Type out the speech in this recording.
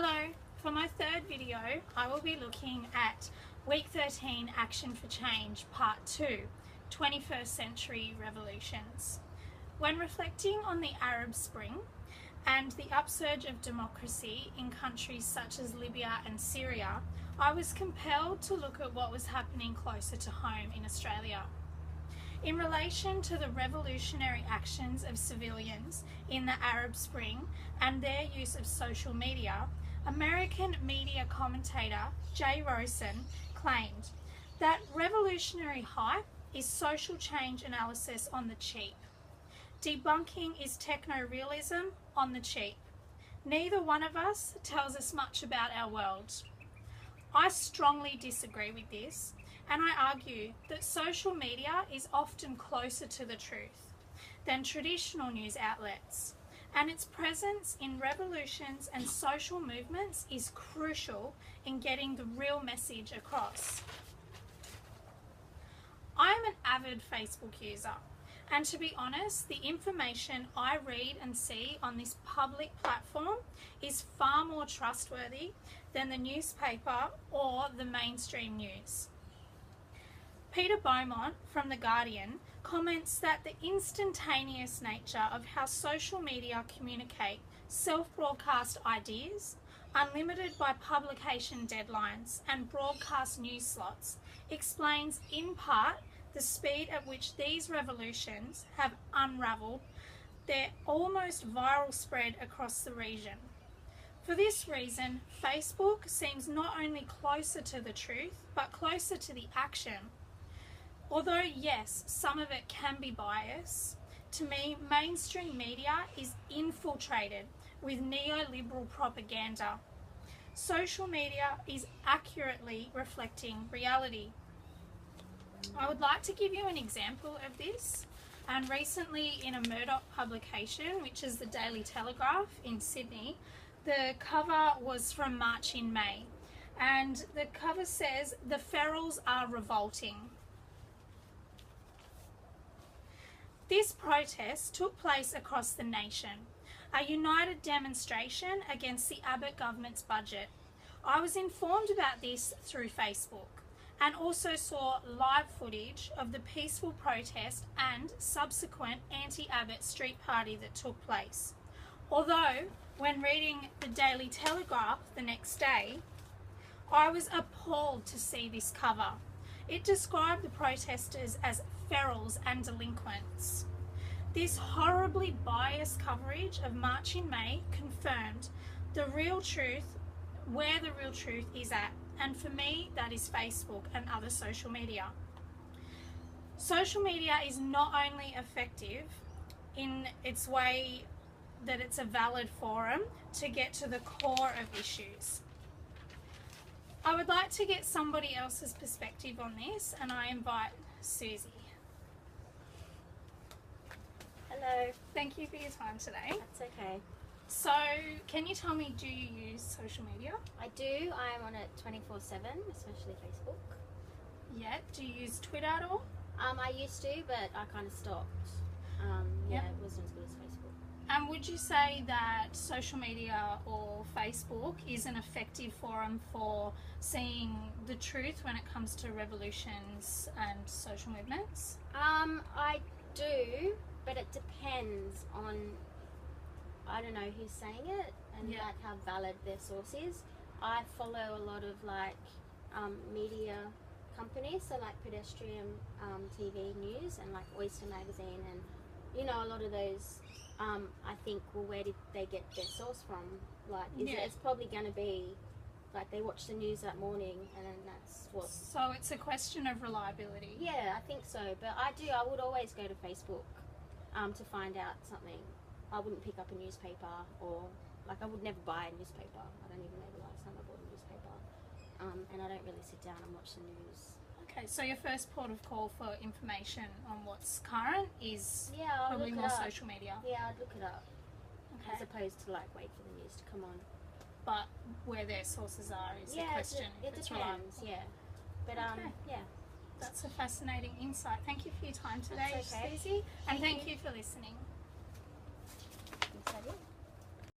Hello, for my third video I will be looking at Week 13 Action for Change Part 2, 21st Century Revolutions. When reflecting on the Arab Spring and the upsurge of democracy in countries such as Libya and Syria, I was compelled to look at what was happening closer to home in Australia. In relation to the revolutionary actions of civilians in the Arab Spring and their use of social media, American media commentator Jay Rosen claimed that revolutionary hype is social change analysis on the cheap. Debunking is techno-realism on the cheap. Neither one of us tells us much about our world. I strongly disagree with this, and I argue that social media is often closer to the truth than traditional news outlets, and its presence in revolutions and social movements is crucial in getting the real message across. I am an avid Facebook user, and to be honest, the information I read and see on this public platform is far more trustworthy than the newspaper or the mainstream news. Peter Beaumont from The Guardian comments that the instantaneous nature of how social media communicate self-broadcast ideas, unlimited by publication deadlines and broadcast news slots, explains in part the speed at which these revolutions have unravelled their almost viral spread across the region. For this reason, Facebook seems not only closer to the truth, but closer to the action. Although yes, some of it can be biased, to me, mainstream media is infiltrated with neoliberal propaganda. Social media is accurately reflecting reality. I would like to give you an example of this. And recently in a Murdoch publication, which is the Daily Telegraph in Sydney, the cover was from March in May. And the cover says, "The ferals are revolting." This protest took place across the nation, a united demonstration against the Abbott government's budget. I was informed about this through Facebook and also saw live footage of the peaceful protest and subsequent anti-Abbott street party that took place. Although, when reading the Daily Telegraph the next day, I was appalled to see this cover. It described the protesters as ferals and delinquents. This horribly biased coverage of March in May confirmed the real truth, where the real truth is at, and for me that is Facebook and other social media. Social media is not only effective in its way that it's a valid forum to get to the core of issues. I would like to get somebody else's perspective on this, and I invite Susie. Hello. Thank you for your time today. That's okay. So, can you tell me, do you use social media? I do. I'm on it 24/7, especially Facebook. Yeah. Do you use Twitter at all? I used to, but I kind of stopped. Yep. It wasn't as good as Facebook. And would you say that social media or Facebook is an effective forum for seeing the truth when it comes to revolutions and social movements? I do, but it depends on, I don't know who's saying it and like how valid their source is. I follow a lot of media companies, so like Pedestrian TV News and like Oyster Magazine, and a lot of those I think, well, where did they get their source from? Like, it's probably going to be like they watch the news that morning and then that's what. So it's a question of reliability. Yeah, I think so. But I would always go to Facebook to find out something. I wouldn't pick up a newspaper, or I would never buy a newspaper. I don't even know the last time I bought a newspaper. And I don't really sit down and watch the news. Okay, so your first port of call for information on what's current is probably more social media. Yeah, I'd look it up. Okay. As opposed to wait for the news to come on. But where their sources are is the question. It it's depends, reliable. yeah. But okay. That's a fascinating insight. Thank you for your time today, That's okay. Susie. And thank you for listening.